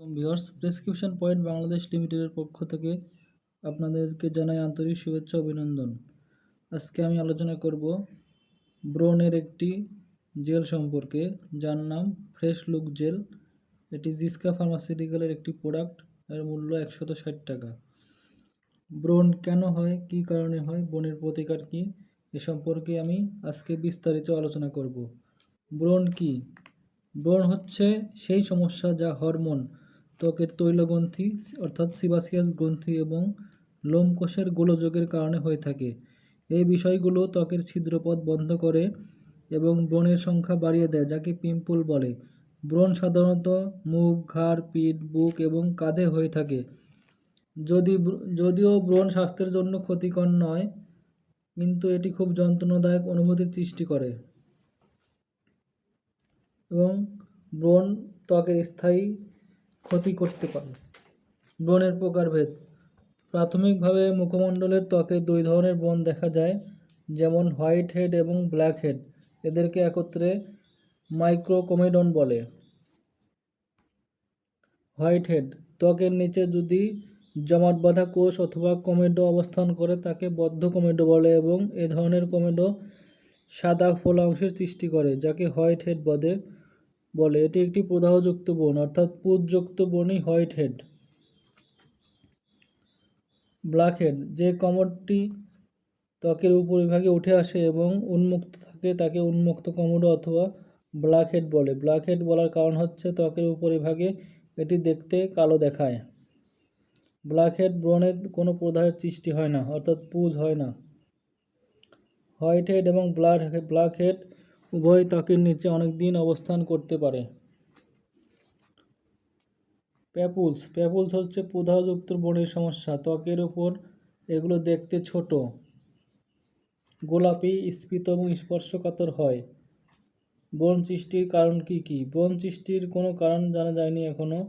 Viewers, prescription point Bangladesh লিমিটেডের পক্ষ থেকে আপনাদেরকে জানাই আন্তরিক শুভেচ্ছা অভিনন্দন। আজকে আমি আলোচনা করব ব্রণের একটি জেল সম্পর্কে, যার নাম ফ্রেশ লুক জেল। এটি জিসকা ফার্মাসিউটিক্যালের একটি প্রোডাক্ট। এর মূল্য 160 টাকা। ব্রণ কেন হয়, কী কারণে হয়, ব্রণের প্রতিকার কী, এ সম্পর্কে আমি আজকে বিস্তারিত আলোচনা করব। ব্রণ কী? ব্রণ হচ্ছে সেই সমস্যা যা হরমোন, ত্বকের তৈলগ্রন্থি অর্থাৎ সিবাসিয়াস গ্রন্থি এবং লোমকোষের গোলযোগের কারণে হয়ে থাকে। এই বিষয়গুলো ত্বকের ছিদ্রপথ বন্ধ করে এবং ব্রণের সংখ্যা বাড়িয়ে দেয়, যাকে পিম্পল বলে। ব্রণ সাধারণত মুখ, ঘাড়, পিঠ, বুক এবং কাঁধে হয়ে থাকে। যদিও ব্রণ স্বাস্থ্যের জন্য ক্ষতিকর নয়, কিন্তু এটি খুব যন্ত্রণাদায়ক অনুভূতির সৃষ্টি করে এবং ব্রণ ত্বকের স্থায়ী ক্ষতি করতে পারে। ব্রণের প্রকারভেদ। প্রাথমিকভাবে মুখমণ্ডলের ত্বকে দুই ধরনের ব্রণ দেখা যায়, যেমন হোয়াইট হেড এবং ব্ল্যাক হেড। এদেরকে একত্রে মাইক্রোকমেডন বলে। হোয়াইট হেড ত্বকের নিচে যদি জমাট বাঁধা কোষ অথবা কমেডো অবস্থান করে তাকে বদ্ধ কমেডো বলে এবং এ ধরনের কমেডো সাদা ফোলা অংশের সৃষ্টি করে, যাকে হোয়াইট হেড বলে। এটি একটি প্রদাহযুক্ত ব্রণ, অর্থাৎ পুঁজযুক্ত ব্রণই হোয়াইট হেড। ব্ল্যাক হেড যে কমোডটি ত্বকের উপরিভাগে উঠে আসে এবং উন্মুক্ত থাকে তাকে উন্মুক্ত কমোডো অথবা ব্ল্যাক হেড বলে। ব্ল্যাক হেড বলার কারণ হচ্ছে ত্বকের উপরিভাগে এটি দেখতে কালো দেখায়। ব্ল্যাক হেড ব্রণের কোনো প্রদাহের সৃষ্টি হয় না, অর্থাৎ পুঁজ হয় না। হোয়াইট হেড এবং ব্ল্যাক হেড উভয় ত্বকের নিচে অনেক দিন অবস্থান করতে পারে। প্যাপুলস হচ্ছে প্রদাহযুক্ত ব্রণের সমস্যা। ত্বকের উপর এগুলো দেখতে ছোট, গোলাপি, স্ফীত এবং স্পর্শকাতর হয়। ব্রণ সৃষ্টির কারণ কি কি? ব্রণ সৃষ্টির কোনো কারণ জানা যায়নি এখনও,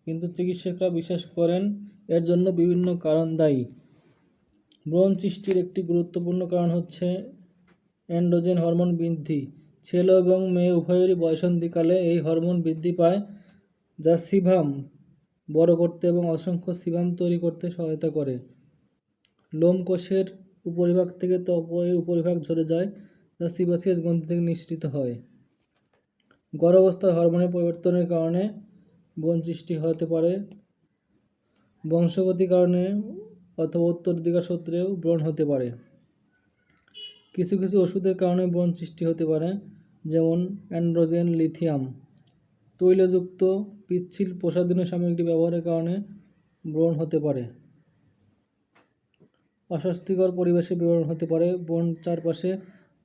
কিন্তু চিকিৎসকরা বিশ্বাস করেন এর জন্য বিভিন্ন কারণ দায়ী। ব্রণ সৃষ্টির একটি গুরুত্বপূর্ণ কারণ হচ্ছে অ্যান্ড্রোজেন হরমোন বৃদ্ধি। ছেলে এবং মেয়ে উভয়েরই বয়সন্ধিকালে এই হরমোন বৃদ্ধি পায়, যা সিভাম বড় করতে এবং অসংখ্য সিভাম তৈরি করতে সহায়তা করে। লোমকোষের উপরিভাগ থেকে ত্বকের উপরিভাগ ঝরে যায়, যা সিবাসিয়াস গ্রন্থি থেকে নিঃসৃত হয়। গর্ভাবস্থায় হরমোনের পরিবর্তনের কারণে ব্রণ সৃষ্টি হতে পারে। বংশগতির কারণে অথবা উত্তরাধিকার সূত্রেও ব্রণ হতে পারে। কিছু কিছু ওষুধের কারণে ব্রণ সৃষ্টি হতে পারে, যেমন অ্যান্ড্রোজেন, লিথিয়াম। তৈলযুক্ত পিচ্ছিল প্রসাধনীয় সামগ্রী ব্যবহারের কারণে ব্রণ হতে পারে। অস্বাস্থ্যকর পরিবেশে ব্রণ হতে পারে। ব্রণ চারপাশে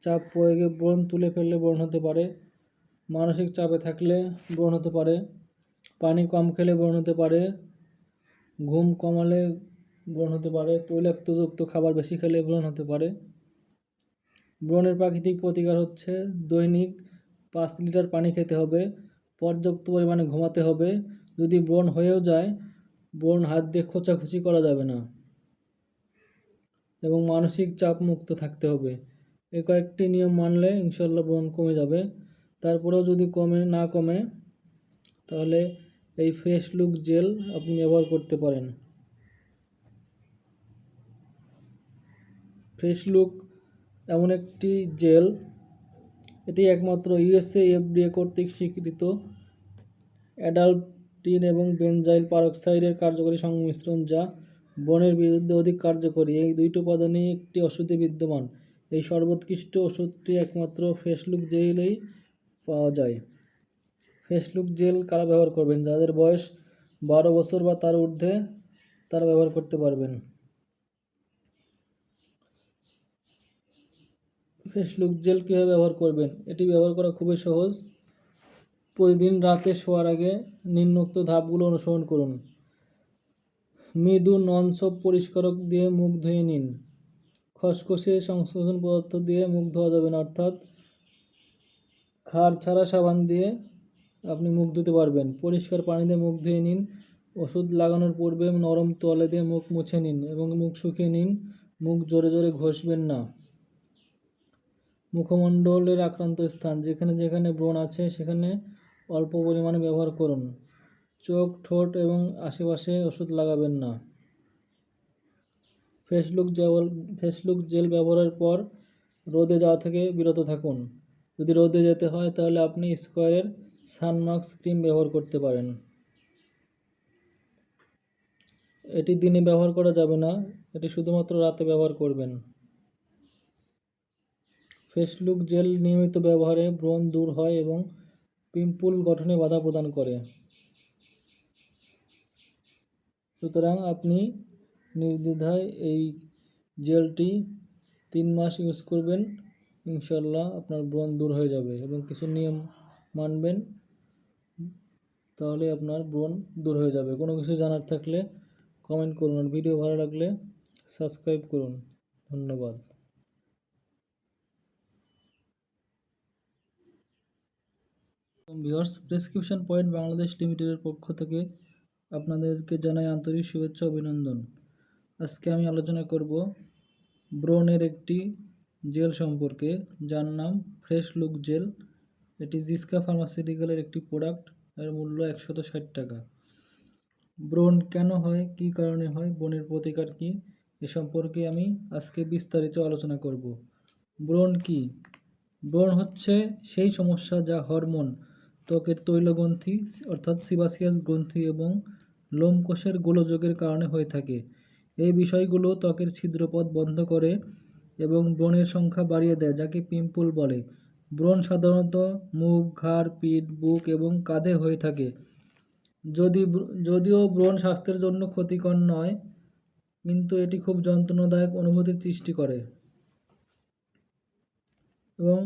চাপ প্রয়োগে ব্রণ তুলে ফেললে ব্রণ হতে পারে। মানসিক চাপে থাকলে ব্রণ হতে পারে। পানি কম খেলে ব্রণ হতে পারে। ঘুম কমালে ব্রণ হতে পারে। তৈলাক্তযুক্ত খাবার বেশি খেলে ব্রণ হতে পারে। ব্রণের প্রাকৃতিক প্রতিকার হচ্ছে দৈনিক 5 লিটার পানি খেতে হবে, পর্যাপ্ত পরিমাণে ঘুমাতে হবে। যদি ব্রণ হয়েও যায়, ব্রণ হাত দিয়ে খোঁচাখুচি করা যাবে না এবং মানসিক চাপ মুক্ত থাকতে হবে। এই কয়েকটি নিয়ম মানলে ইনশাল্লাহ ব্রণ কমে যাবে। তারপরেও যদি না কমে, তাহলে এই ফ্রেশ লুক জেল আপনি ব্যবহার করতে পারেন। ফ্রেশ লুক এমন একটি জেল, এটি একমাত্র ইউএসএ FDA কর্তৃক স্বীকৃত অ্যাডাল্টিন এবং বেনজাইল পারক্সাইডের কার্যকরী সংমিশ্রণ, যা ব্রণের বিরুদ্ধে অধিক কার্যকরী। এই দুইটি উপাদানেই একটি ওষুধে বিদ্যমান। এই সর্বোৎকৃষ্ট ওষুধটি একমাত্র ফ্রেশ লুক জেলেই পাওয়া যায়। ফ্রেশ লুক জেল কারা ব্যবহার করবেন? যাদের বয়স 12 বছর বা তার ঊর্ধ্বে, তারা ব্যবহার করতে পারবেন। ফ্রেশ লুক জেল কীভাবে ব্যবহার করবেন? এটি ব্যবহার করা খুবই সহজ। প্রতিদিন রাতে শোয়ার আগে নিম্নোক্ত ধাপগুলো অনুসরণ করুন। মৃদু নন-সোপ পরিষ্কারক দিয়ে মুখ ধুয়ে নিন। খসখসে সংশোধন পদার্থ দিয়ে মুখ ধোয়া যাবে না, অর্থাৎ ক্ষার ছাড়া সাবান দিয়ে আপনি মুখ ধুতে পারবেন। পরিষ্কার পানি দিয়ে মুখ ধুয়ে নিন। ওষুধ লাগানোর পূর্বে নরম তোয়ালে দিয়ে মুখ মুছে নিন এবং মুখ শুকিয়ে নিন। মুখ জোরে জোরে ঘষবেন না। মুখমণ্ডলের আক্রান্ত স্থান, যেখানে যেখানে ব্রণ আছে সেখানে অল্প পরিমাণে ব্যবহার করুন। চোখ, ঠোঁট এবং আশেপাশে ওষুধ লাগাবেন না। ফেসলুক জেল ব্যবহারের পর রোদে যাওয়া থেকে বিরত থাকুন। যদি রোদে যেতে হয় তাহলে আপনি স্কোয়ারের সানমাস্ক ক্রিম ব্যবহার করতে পারেন। এটি দিনে ব্যবহার করা যাবে না, এটি শুধুমাত্র রাতে ব্যবহার করবেন। ফেসলুক জেল নিয়মিত ব্যবহারে ব্রণ দূর হয় এবং পিম্পল গঠনে বাধা প্রদান করে। সুতরাং আপনি নির্দ্বিধায় এই জেলটি 3 মাস ইউজ করবেন, ইনশাল্লাহ আপনার ব্রণ দূর হয়ে যাবে। এবং কিছু নিয়ম মানবেন, তাহলে আপনার ব্রণ দূর হয়ে যাবে। কোনো কিছু জানার থাকলে কমেন্ট করুন, আর ভিডিও ভালো লাগলে সাবস্ক্রাইব করুন। ধন্যবাদ। ভিউয়ার্স, প্রেসক্রিপশন পয়েন্ট বাংলাদেশ লিমিটেডের পক্ষ থেকে আপনাদেরকে জানাই আন্তরিক শুভেচ্ছা অভিনন্দন। আজকে আমি আলোচনা করব ব্রণের একটি জেল সম্পর্কে, যার নাম ফ্রেশ লুক জেল। এটি জিসকা ফার্মাসিউটিক্যালের একটি প্রোডাক্ট, এর মূল্য 160 টাকা। ব্রণ কেন হয়, কী কারণে হয়, ব্রণের প্রতিকার কী, এ সম্পর্কে আমি আজকে বিস্তারিত আলোচনা করব। ব্রণ কী? ব্রণ হচ্ছে সেই সমস্যা যা হরমোন, ত্বকের তৈলগ্রন্থি অর্থাৎ সিবাসিয়াস গ্রন্থি এবং লোমকোষের গোলযোগের কারণে হয়ে থাকে। এই বিষয়গুলো ত্বকের ছিদ্রপথ বন্ধ করে এবং ব্রণের সংখ্যা বাড়িয়ে দেয়, যাকে পিম্পল বলে। ব্রণ সাধারণত মুখ, ঘাড়, পিঠ, বুক এবং কাঁধে হয়ে থাকে। যদিও ব্রণ স্বাস্থ্যের জন্য ক্ষতিকর নয়, কিন্তু এটি খুব যন্ত্রণাদায়ক অনুভূতির সৃষ্টি করে এবং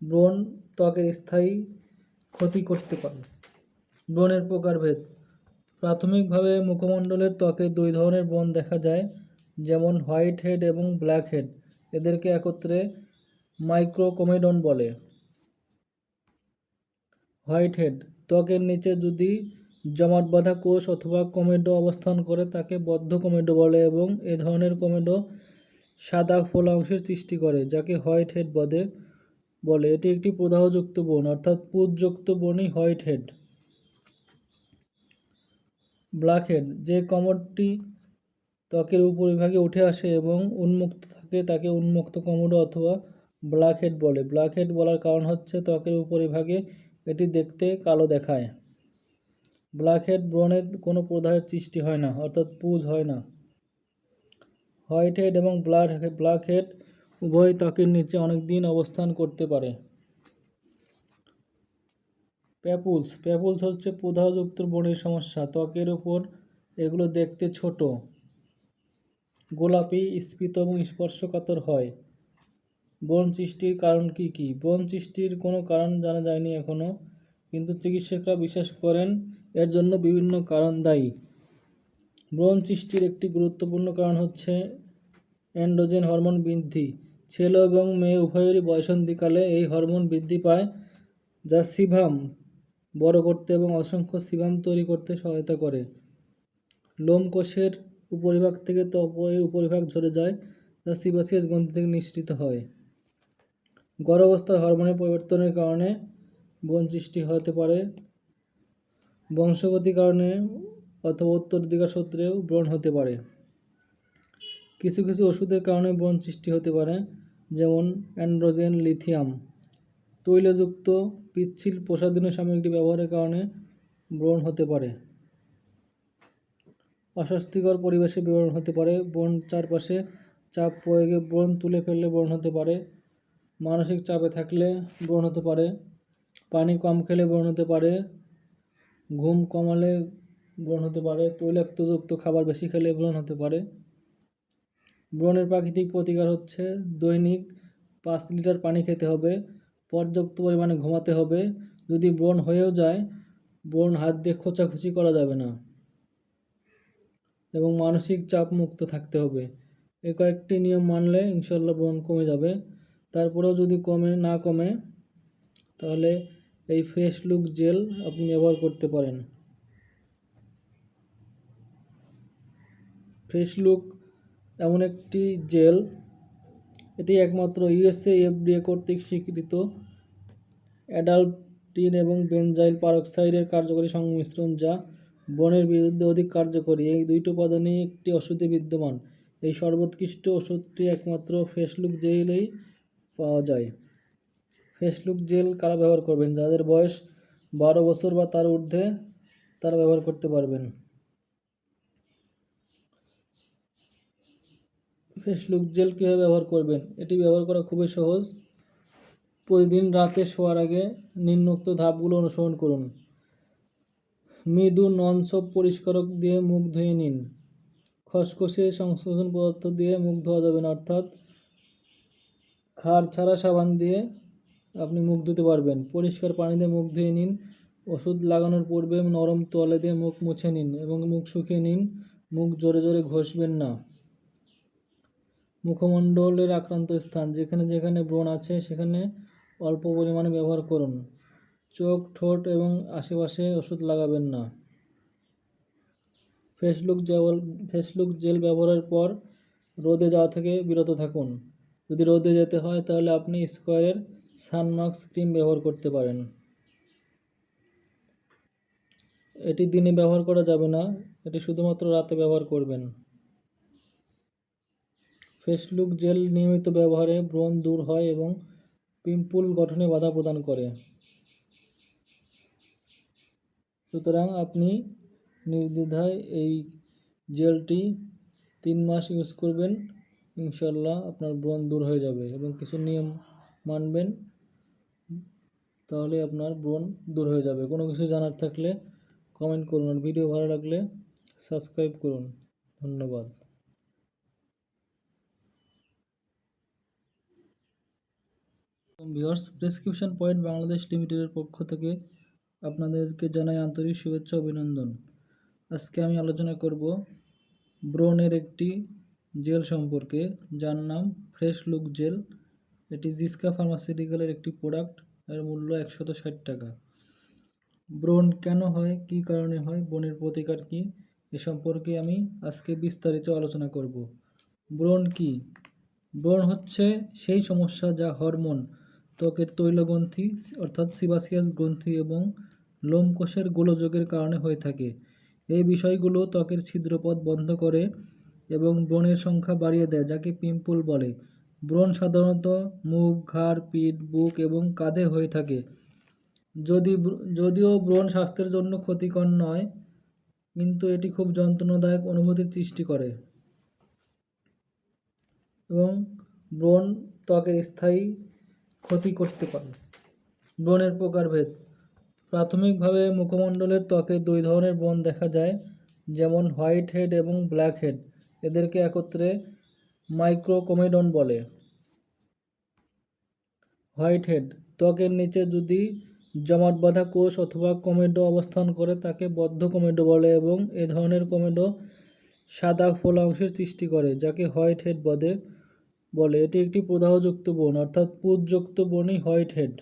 ব্রণ ত্বকের স্থায়ী ক্ষতি করতে পারে। ব্রণের প্রকারভেদ। প্রাথমিকভাবে মুখমণ্ডলের ত্বকে 2 ধরনের ব্রণ দেখা যায়, যেমন হোয়াইট হেড এবং ব্ল্যাক হেড। এদেরকে একত্রে মাইক্রোকমেডন বলে। হোয়াইট হেড ত্বকের নিচে যদি জমাট বাঁধা কোষ অথবা কমেডো অবস্থান করে তাকে বদ্ধ কমেডো বলে এবং এ ধরনের কমেডো সাদা ফোলা অংশের সৃষ্টি করে, যাকে হোয়াইট হেড বলে। এটি একটি প্রদাহযুক্ত ব্রণ, অর্থাৎ পুঁজযুক্ত ব্রণই হোয়াইট হেড। ব্ল্যাক হেড যে কমোডটি ত্বকের উপরিভাগে উঠে আসে এবং উন্মুক্ত থাকে তাকে উন্মুক্ত কমোডো অথবা ব্ল্যাক হেড বলে। ব্ল্যাক হেড বলার কারণ হচ্ছে ত্বকের উপরিভাগে এটি দেখতে কালো দেখায়। ব্ল্যাক হেড ব্রণের কোনো প্রদাহের সৃষ্টি হয় না, অর্থাৎ পুঁজ হয় না। হোয়াইট হেড এবং ব্ল্যাক হেড উভয় ত্বকের নিচে অনেক দিন অবস্থান করতে পারে। প্যাপুলস হচ্ছে প্রদাহযুক্ত ব্রণের সমস্যা। ত্বকের উপর এগুলো দেখতে ছোট, গোলাপি, স্ফীত এবং স্পর্শকাতর হয়। ব্রণ সৃষ্টির কারণ কী কী? ব্রণ সৃষ্টির কোনো কারণ জানা যায়নি এখনও, কিন্তু চিকিৎসকরা বিশ্বাস করেন এর জন্য বিভিন্ন কারণ দায়ী। ব্রণ সৃষ্টির একটি গুরুত্বপূর্ণ কারণ হচ্ছে অ্যান্ড্রোজেন হরমোন বৃদ্ধি। ছেলে এবং মেয়ে উভয়েরই বয়সন্ধিকালে এই হরমোন বৃদ্ধি পায়, যা সিভাম বড় করতে এবং অসংখ্য সিভাম তৈরি করতে সহায়তা করে। লোমকোষের উপরিভাগ থেকে ত্বকের উপরিভাগ ঝরে যায়, যা সিবাসিয়াস গ্রন্থি থেকে নিঃসৃত হয়। গর্ভাবস্থায় হরমোনের পরিবর্তনের কারণে ব্রণ সৃষ্টি হতে পারে। বংশগতির কারণে অথবা উত্তরাধিকার সূত্রেও ব্রণ হতে পারে। কিছু কিছু ওষুধের কারণে ব্রণ সৃষ্টি হতে পারে, যেমন অ্যান্ড্রোজেন, লিথিয়াম। তৈলযুক্ত পিচ্ছিল প্রসাধনীয় সামগ্রী ব্যবহারের কারণে ব্রণ হতে পারে। অস্বাস্থ্যকর পরিবেশে ব্রণ হতে পারে। ব্রণ চারপাশে চাপ প্রয়োগে ব্রণ তুলে ফেললে ব্রণ হতে পারে। মানসিক চাপে থাকলে ব্রণ হতে পারে। পানি কম খেলে ব্রণ হতে পারে। ঘুম কমালে ব্রণ হতে পারে। তৈলাক্তযুক্ত খাবার বেশি খেলে ব্রণ হতে পারে। ব্রণের প্রাকৃতিক প্রতিকার হচ্ছে দৈনিক 5 লিটার পানি খেতে হবে, পর্যাপ্ত পরিমাণে ঘুমাতে হবে। যদি ব্রণ হয়েও যায়, ব্রণ হাত দিয়ে খোঁচাখুচি করা যাবে না এবং মানসিক চাপ মুক্ত থাকতে হবে। এই কয়েকটি নিয়ম মানলে ইনশাল্লাহ ব্রণ কমে যাবে। তারপরেও যদি না কমে, তাহলে এই ফ্রেশ লুক জেল আপনি ব্যবহার করতে পারেন। ফ্রেশ লুক এমন একটি জেল, এটি একমাত্র ইউএসএ FDA কর্তৃক স্বীকৃত অ্যাডাল্টিন এবং বেনজাইল পারক্সাইডের কার্যকরী সংমিশ্রণ, যা ব্রণের বিরুদ্ধে অধিক কার্যকরী। এই দুইটি উপাদানই একটি ওষুধে বিদ্যমান। এই সর্বোৎকৃষ্ট ওষুধটি একমাত্র ফ্রেশলুক জেলেই পাওয়া যায়। ফ্রেশলুক জেল কারা ব্যবহার করবেন? যাদের বয়স 12 বছর বা তার ঊর্ধ্বে তারা ব্যবহার করতে পারবেন। ফ্রেশলুক জেল কীভাবে ব্যবহার করবেন? এটি ব্যবহার করা খুবই সহজ। প্রতিদিন রাতে শোয়ার আগে নিম্নোক্ত ধাপগুলো অনুসরণ করুন। মৃদু নন-সোপ পরিষ্কারক দিয়ে মুখ ধুয়ে নিন। খসখসে সংশোধন পদার্থ দিয়ে মুখ ধোয়া যাবে না, অর্থাৎ ক্ষার ছাড়া সাবান দিয়ে আপনি মুখ ধুতে পারবেন। পরিষ্কার পানি দিয়ে মুখ ধুয়ে নিন। ওষুধ লাগানোর পূর্বে নরম তোয়ালে দিয়ে মুখ মুছে নিন এবং মুখ শুকিয়ে নিন। মুখ জোরে জোরে ঘষবেন না। মুখমণ্ডলের আক্রান্ত স্থান, যেখানে যেখানে ব্রণ আছে সেখানে অল্প পরিমাণে ব্যবহার করুন। চোখ, ঠোঁট এবং আশেপাশে ওষুধ লাগাবেন না। ফ্রেশলুক জেল ব্যবহারের পর রোদে যাওয়া থেকে বিরত থাকুন। যদি রোদে যেতে হয় তাহলে আপনি স্কয়ারের সানমাস্ক ক্রিম ব্যবহার করতে পারেন। এটি দিনে ব্যবহার করা যাবে না, এটি শুধুমাত্র রাতে ব্যবহার করবেন। ফ্রেশলুক জেল নিয়মিত ব্যবহারে ব্রণ দূর হয় এবং পিম্পল গঠনে বাধা প্রদান করে। সুতরাং আপনি নির্দ্বিধায় এই জেলটি 3 মাস ইউজ করবেন। ইনশাল্লাহ আপনার ব্রণ দূর হয়ে যাবে এবং কিছু নিয়ম মানবেন, তাহলে আপনার ব্রণ দূর হয়ে যাবে। কোনো কিছু জানার থাকলে কমেন্ট করুন আর ভিডিও ভালো লাগলে সাবস্ক্রাইব করুন। ধন্যবাদ। ভিউয়ার্স, প্রেসক্রিপশন পয়েন্ট বাংলাদেশ লিমিটেডের পক্ষ থেকে আপনাদেরকে জানাই আন্তরিক শুভেচ্ছা অভিনন্দন। আজকে আমি আলোচনা করব ব্রণের একটি জেল সম্পর্কে, যার নাম ফ্রেশলুক জেল। এটি জিসকা ফার্মাসিউটিক্যালের একটি প্রোডাক্ট। এর মূল্য 160 টাকা। ব্রণ কেন হয়, কী কারণে হয়, ব্রণের প্রতিকার কী, এ সম্পর্কে আমি আজকে বিস্তারিত আলোচনা করব। ব্রণ কী? ব্রণ হচ্ছে সেই সমস্যা যা হরমোন, ত্বকের তৈলগ্রন্থি অর্থাৎ সিবাসিয়াস গ্রন্থি এবং লোমকোষের গোলযোগের কারণে হয়ে থাকে। এই বিষয়গুলো ত্বকের ছিদ্রপথ বন্ধ করে এবং ব্রণের সংখ্যা বাড়িয়ে দেয়, যাকে পিম্পল বলে। ব্রণ সাধারণত মুখ, ঘাড়, পিঠ, বুক এবং কাঁধে হয়ে থাকে। যদিও ব্রণ স্বাস্থ্যের জন্য ক্ষতিকর নয়, কিন্তু এটি খুব যন্ত্রণাদায়ক অনুভূতির সৃষ্টি করে এবং ব্রণ ত্বকের স্থায়ী ক্ষতি করতে পারে। ব্রণের প্রকারভেদ। প্রাথমিকভাবে মুখমণ্ডলের ত্বকে 2 ধরনের ব্রণ দেখা যায়, যেমন হোয়াইট হেড এবং ব্ল্যাক হেড। এদেরকে একত্রে মাইক্রোকমেডন বলে। হোয়াইট হেড ত্বকের নিচে যদি জমাট বাঁধা কোষ অথবা কমেডো অবস্থান করে তাকে বদ্ধ কমেডো বলে এবং এ ধরনের কমেডো সাদা ফোলা অংশের সৃষ্টি করে, যাকে হোয়াইট হেড বলে। এটি একটি প্রদাহযুক্ত ব্রণ, অর্থাৎ পুঁজযুক্ত ব্রণই হোয়াইট হেড।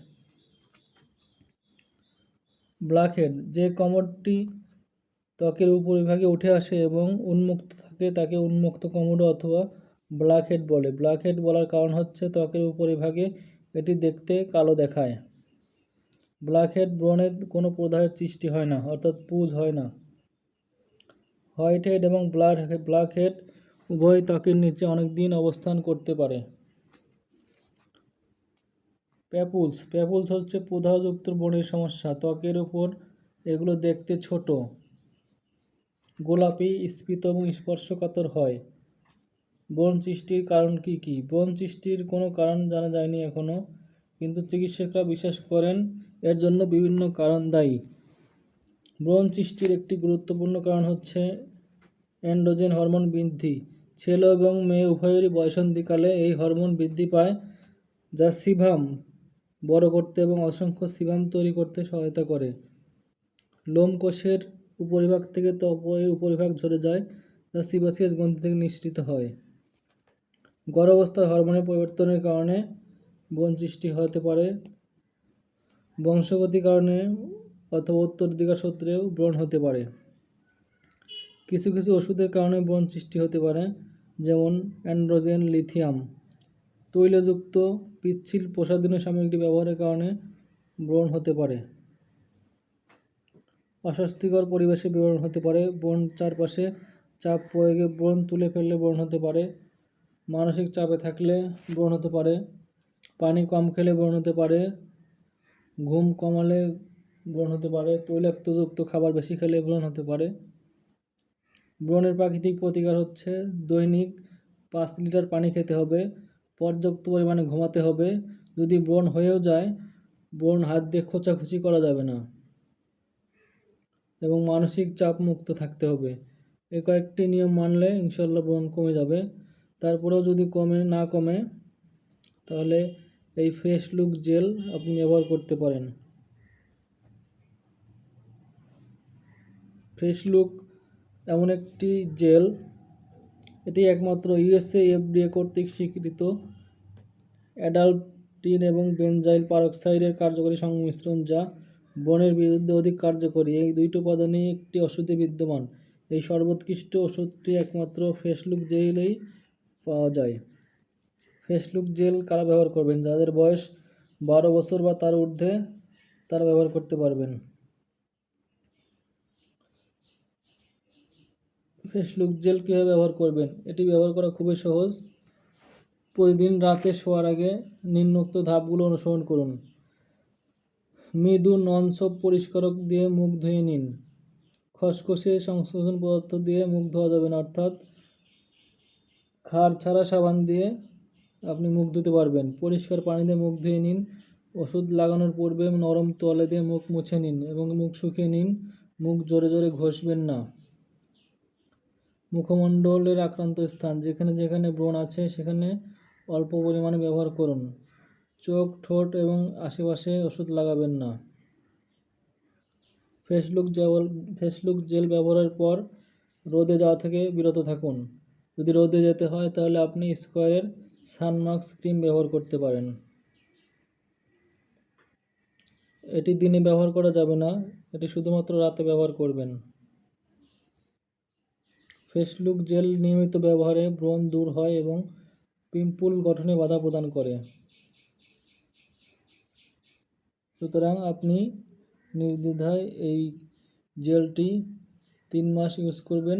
ব্ল্যাক হেড যে কমোডটি ত্বকের উপরিভাগে উঠে আসে এবং উন্মুক্ত থাকে তাকে উন্মুক্ত কমোডো অথবা ব্ল্যাক হেড বলে। ব্ল্যাক হেড বলার কারণ হচ্ছে ত্বকের উপরিভাগে এটি দেখতে কালো দেখায়। ব্ল্যাক হেড ব্রণের কোনো প্রদাহের সৃষ্টি হয় না, অর্থাৎ পুঁজ হয় না। হোয়াইট হেড এবং ব্ল্যাক হেড উভয় ত্বকের নিচে অনেক দিন অবস্থান করতে পারে। প্যাপুলস হচ্ছে প্রদাহযুক্ত ব্রণের সমস্যা। ত্বকের উপর এগুলো দেখতে ছোট, গোলাপি, স্ফীত এবং স্পর্শকাতর হয়। ব্রণ সৃষ্টির কারণ কী কী? ব্রণ সৃষ্টির কোনো কারণ জানা যায়নি এখনও, কিন্তু চিকিৎসকরা বিশ্বাস করেন এর জন্য বিভিন্ন কারণ দায়ী। ব্রণ সৃষ্টির একটি গুরুত্বপূর্ণ কারণ হচ্ছে অ্যান্ড্রোজেন হরমোন বৃদ্ধি। ছেলে এবং মেয়ে উভয়েরই বয়সন্ধিকালে এই হরমোন বৃদ্ধি পায়, যা সিভাম বড় করতে এবং অসংখ্য সিভাম তৈরি করতে সহায়তা করে। লোমকোষের উপরিভাগ থেকে ত্বকের উপরিভাগ ঝরে যায়, যা সিবাসিয়াস গ্রন্থি থেকে নিঃসৃত হয়। গর্ভাবস্থায় হরমোনের পরিবর্তনের কারণে ব্রণ সৃষ্টি হতে পারে। বংশগতির কারণে অথবা উত্তরাধিকার সূত্রেও ব্রণ হতে পারে। কিছু কিছু ওষুধের কারণে ব্রণ সৃষ্টি হতে পারে, যেমন অ্যান্ড্রোজেন, লিথিয়াম। তৈলযুক্ত পিচ্ছিল প্রসাধনী সামগ্রী ব্যবহারের কারণে ব্রণ হতে পারে। অস্বস্তিকর পরিবেশে ব্রণ হতে পারে। ব্রণ চারপাশে চাপ প্রয়োগে ব্রণ তুলে ফেললে ব্রণ হতে পারে। মানসিক চাপে থাকলে ব্রণ হতে পারে। পানি কম খেলে ব্রণ হতে পারে। ঘুম কমালে ব্রণ হতে পারে। তৈলাক্তযুক্ত খাবার বেশি খেলে ব্রণ হতে পারে। ব্রণের প্রাকৃতিক প্রতিকার হচ্ছে দৈনিক 5 লিটার পানি খেতে হবে, পর্যাপ্ত পরিমাণে ঘুমাতে হবে। যদি ব্রণ হয়েও যায়, ব্রণ হাত দিয়ে খোঁচাখুচি করা যাবে না এবং মানসিক চাপ মুক্ত থাকতে হবে। এই কয়েকটি নিয়ম মানলে ইনশাল্লাহ ব্রণ কমে যাবে। তারপরেও যদি না কমে তাহলে এই ফ্রেশ লুক জেল আপনি ব্যবহার করতে পারেন। ফ্রেশ লুক এমন একটি জেল, এটি একমাত্র ইউএসএ FDA কর্তৃক স্বীকৃত অ্যাডাল্টিন এবং বেনজাইল পারক্সাইডের কার্যকরী সংমিশ্রণ, যা ব্রণের বিরুদ্ধে অধিক কার্যকরী। এই দুইটি উপাদানেই একটি ওষুধে বিদ্যমান। এই সর্বোৎকৃষ্ট ওষুধটি একমাত্র ফ্রেশ লুক জেলেই পাওয়া যায়। ফ্রেশ লুক জেল কারা ব্যবহার করবেন? যাদের বয়স 12 বছর বা তার ঊর্ধ্বে তারা ব্যবহার করতে পারবেন। ফ্রেশ লুক জেল কীভাবে ব্যবহার করবেন? এটি ব্যবহার করা খুবই সহজ। প্রতিদিন রাতে শোয়ার আগে নিম্নোক্ত ধাপগুলো অনুসরণ করুন। মৃদু নন-সোপ পরিষ্কারক দিয়ে মুখ ধুয়ে নিন। খসখসে সংশোধন পদার্থ দিয়ে মুখ ধোয়া যাবে না, অর্থাৎ ক্ষার ছাড়া সাবান দিয়ে আপনি মুখ ধুতে পারবেন। পরিষ্কার পানি দিয়ে মুখ ধুয়ে নিন। ওষুধ লাগানোর পূর্বে নরম তোয়ালে দিয়ে মুখ মুছে নিন এবং মুখ শুকিয়ে নিন। মুখ জোরে জোরে ঘষবেন না। মুখমণ্ডলের আক্রান্ত স্থান, যেখানে যেখানে ব্রণ আছে সেখানে অল্প পরিমাণে ব্যবহার করুন। চোখ, ঠোঁট এবং আশেপাশে ওষুধ লাগাবেন না। ফ্রেশ লুক জেল ব্যবহারের পর রোদে যাওয়া থেকে বিরত থাকুন। যদি রোদে যেতে হয় তাহলে আপনি স্কয়ারের সানমাস্ক ক্রিম ব্যবহার করতে পারেন। এটি দিনে ব্যবহার করা যাবে না, এটি শুধুমাত্র রাতে ব্যবহার করবেন। ফ্রেশ লুক জেল নিয়মিত ব্যবহারে ব্রণ দূর হয় এবং পিম্পল গঠনে বাধা প্রদান করে। সুতরাং আপনি নির্দ্বিধায় এই জেলটি 3 মাস ইউজ করবেন।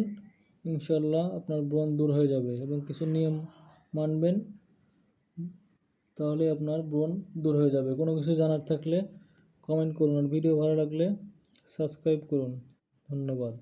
ইনশাল্লাহ আপনার ব্রণ দূর হয়ে যাবে এবং কিছু নিয়ম মানবেন, তাহলে আপনার ব্রণ দূর হয়ে যাবে। কোনো কিছু জানার থাকলে কমেন্ট করুন আর ভিডিও ভালো লাগলে সাবস্ক্রাইব করুন। ধন্যবাদ।